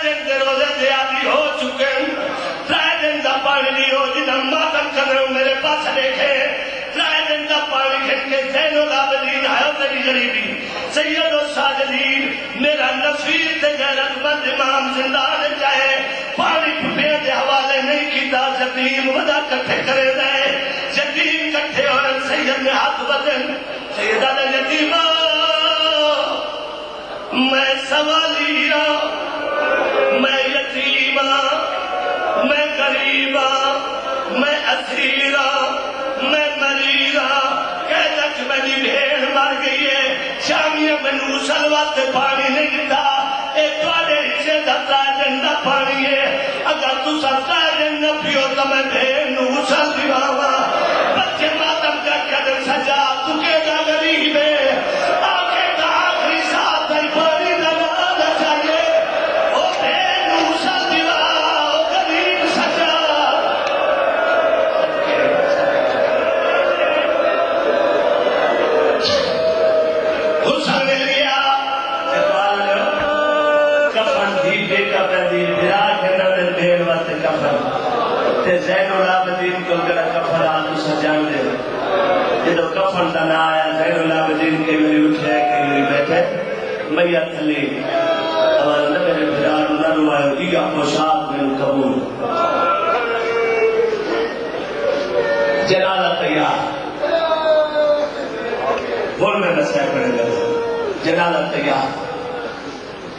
دن دے روزے دے عادی ہو چکے ہیں، 3 دن دا پانی نہیں ہو جنہ ماتم کر رہے ہو میرے پاس دیکھے، 3 دن دا پانی کھن کے زین العابدین آئے ہو تیری غریبی سید الساجدین میرا نفیر تے غیرت مند امام زندان چاہے پانی پھپے دے حوالے نہیں کیتا، یتیم ودا کٹھے کرے دے، یتیم کٹھے ہوئے سید نے ہاتھ بدن سیدہ نے یتیمہ میں سوالی ہوں، میں یتیم ہوں، میں غریب ہوں، میں اسیر ہوں، میں مریض ہوں، کہتا کہ میری بھیڑ مر گئی ہے، شامیہ میں نوسل وقت پانی نہیں دیتا، ایک توڑے حصے دا 3 دن دا پانی ہے، اگر تو سب 3 دن نہ پیو تو میں بھیڑ نوسل دیواما، بچے ماتم کا قدر سجا تو کہتا غریب ہے، زین العابدین کو کہا کفن آتو سجان دے جدو کفن تنا آیا زین العابدین کے میری اٹھے کے میری بیٹھے میت علی اور میرے بھران نہ روائے دیگا خوشاب میں قبول جنازہ تیار بول میں نسیح پڑے گا جنازہ تیار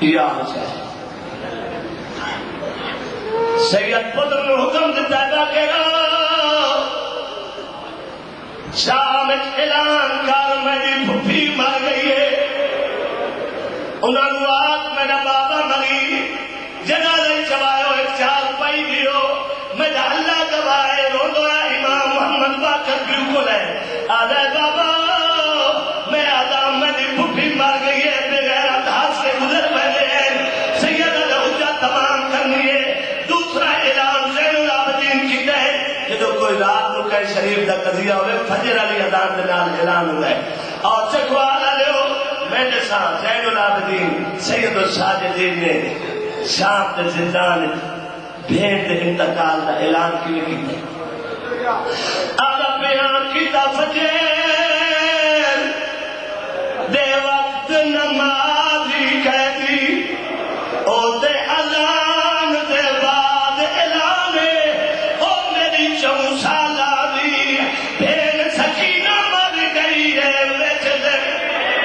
یا حسین سید پتر نے حکم دیتا ہے کہ شام اعلان کر میری پھپھی مر گئی ہے، انہوں نے آج میرا بابا مری جنازہ چوائے ایک چال پائی دیو میرا اللہ گوائے رو دو امام محمد باقر بالکل ہے آدھے بابا میں آدھا میری پھپھی مر گئی ہے بغیر ادھار سے گزر پہلے ہیں سید الحجہ تمام کرنی ہے۔ دوسرا اعلان زین العابدین کی ہے کہ جو کوئی رات کو کئی شریف دا قضیہ ہوئے فجر علی اذان دنال اعلان ہوئے اور چکوالا لیو میں نے ساتھ زین العابدین سید الساجدین نے شام دے زندان بھیڑ دے انتقال دا اعلان کیے کی آدھا بیان کی دا فجر دے وقت نمازی قیدی او دے اذان دے بعد اعلانے او میری 4 سالہ دی بھیڑ سکینہ مر گئی ہے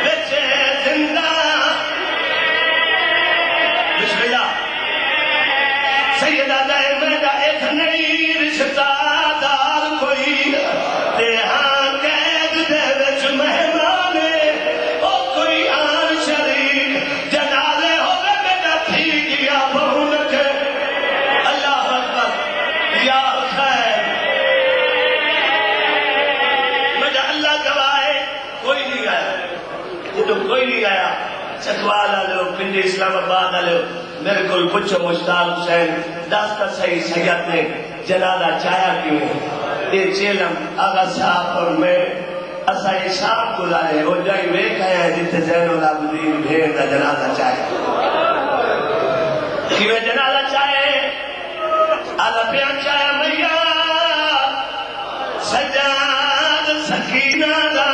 بچے زندہ بسم اللہ سیدہ دے میرا ایک نئی رشتہ دار کوئی تے ہاں قید دے وچ مہمان او کوئی آن شریک جنازے ہوئے میرا تھی گیا بہنک اللہ اکبر یا خیر میرا اللہ گواہے کوئی نہیں آیا جدو کوئی نہیں آیا چکوالا لو پنڈی اسلام آباد لو میرے کو پوچھو مشتاق حسین داستا صحیح سید نے جنازہ چایا کیوں یہ چیلم آغا صاحب اور میں اسا یہ شام گزارے ہو جائی وے کہے جتے زین العابدین بھیڑ دا جنازہ چاہے کیوے جنازہ چاہے آدھا پیان چاہے میا سجاد سکینہ دا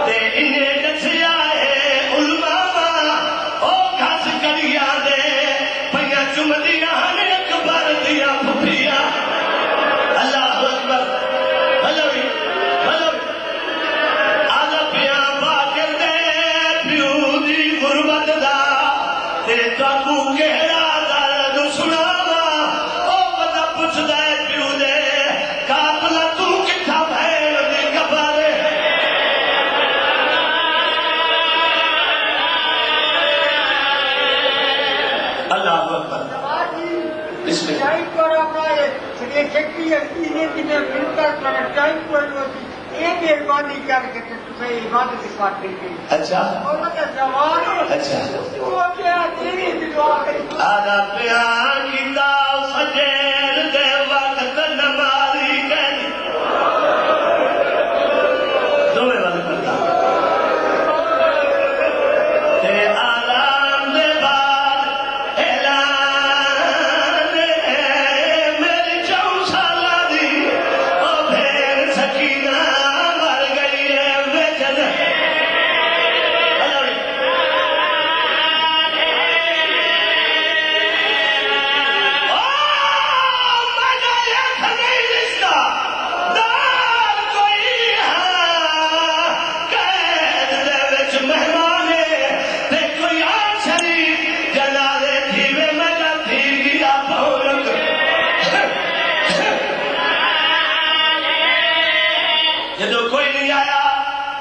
تے انہیں نچیا ہے علماء او گھس کریا دے پیا چمدیاں نے اکبر دیا پھپیا اللہ اکبر بلوی بلوی آدھا پیان باکر دے پیو دی غربت دا تے تاکو کہڑا درد سناوا او بدا پوچھ دے پیو دے کاتلا تو کتھا بھیڑ دی کبارے اللہ اکبر بسم اللہ اچھا اچھا آدھا پیان کی داو فجر دے وقت نمازی کہنی دمیں والے پڑھتا تے آلام دے بعد اعلان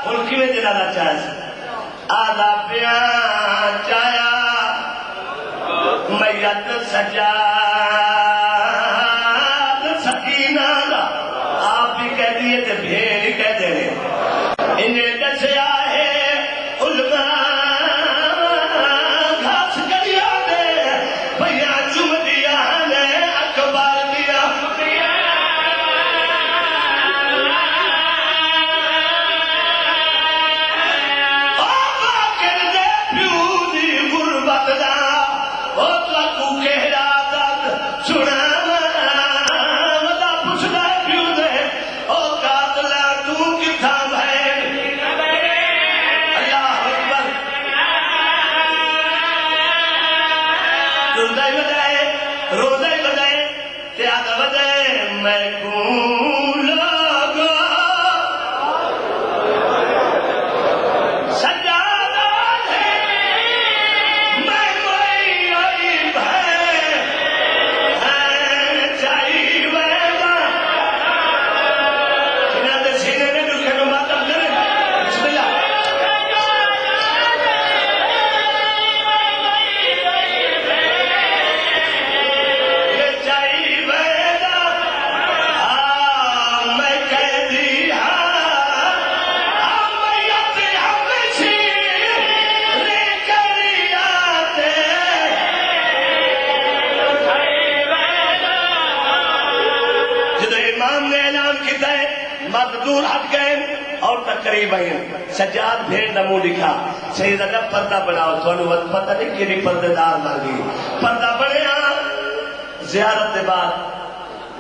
ان کی میں جنازہ چاہے آدھا پیا چایا میت سجاد سکینہ دا آپ بھی کہہ دیئے تھے بھیڑ کہہ دینے انہیں دسیا ہے علماء گھاس کریا دے بھیا چم دیا نے اکبر دیا دور ہٹ گئے اور تقریب آئیں سجاد بھیڑ نمو لکھا سید ادب پردہ بناؤ تھوڑا وقت پتہ نہیں کہ پردے دار مر گئی پردہ بنیا زیارت کے بعد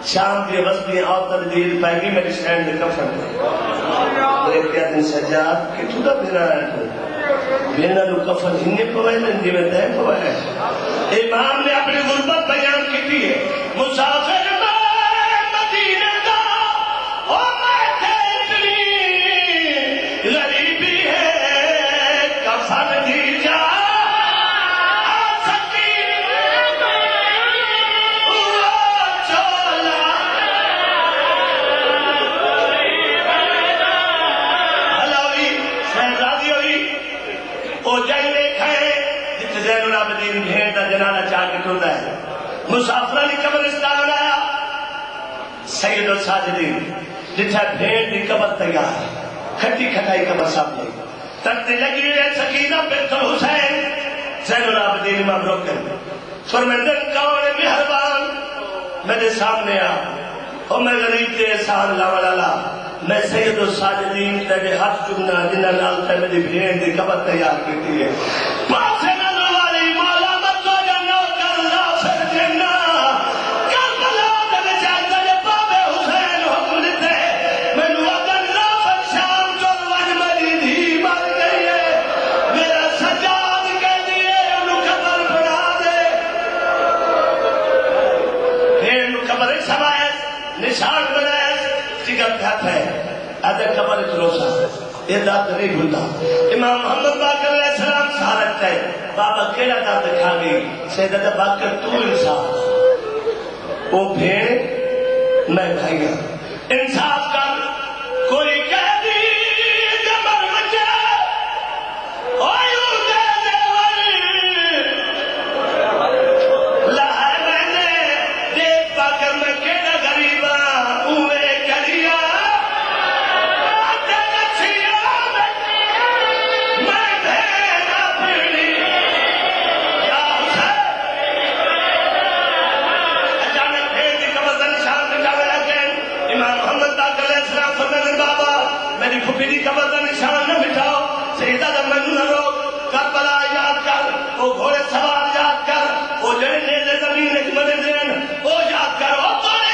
شام کی وسطی عورت دیر پہ گئی میری سٹینڈ میں کفن ایک دن سجاد کتوں کا بھیڑا ہے بھیڑا نو کفن ہنگے پوائے لنگی میں دے پوائے امام نے اپنی غربت بیان کی ہے مسافر غریبی ہے کفن دی جا سکی چولا حلاوی شہزادی ہوئی او جائیں دیکھائیں جت زین العابدین بھیڑ دا جنانہ چاہ کے ٹھوڑا ہے مسافرہ نے قبرستان آیا سید الساجدین جتھا بھیڑ دی قبر تیار ہے کھٹی کھٹائی کا مساب نہیں تکتی لگی ہے سکینہ بنت حسین زین العابدین امام رکن فرمندن کون مہربان میرے سامنے آ اور میں غریب تے احسان لاولالا میں سید الساجدین تیرے ہاتھ چمنا جنہ نال تے میری بھیڑ دی قبر تیار کی ہے پاسے نظر والی مولا مت ہو جانا کر لا پھر جنہ کربلا دل چاہتا جے بابے حسین حکم لیتے میں نوادن نشان بنائے جگر گھت ہے ادھر قبر اتروسا یہ داد نہیں بھولتا امام محمد باقر علیہ السلام سہارت ہے بابا کیڑا داد کھا گئی سیدہ باقر تو انصاف وہ بھیڑ میں بھائیگا انصاف کر کوئی کہہ دی جمر مجھے اویو دے لہر میں نے دیکھ باقر میں کیڑا پھپھی قبر کا نشان نہ مٹاؤ سیدہ دا منو نہ رو کربلا یاد کر وہ گھوڑے سوار یاد کر وہ جڑے نیزے زمین ایک مدد دین وہ یاد کر وہ بڑے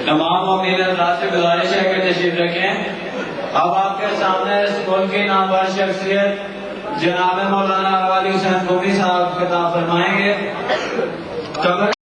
تمام امیر حضرات سے گزارش ہے کہ تشریف رکھیں۔ اب آپ کے سامنے اس ملک کی نامور شخصیت جناب مولانا ولی حسین قومی صاحب خطاب فرمائیں گے۔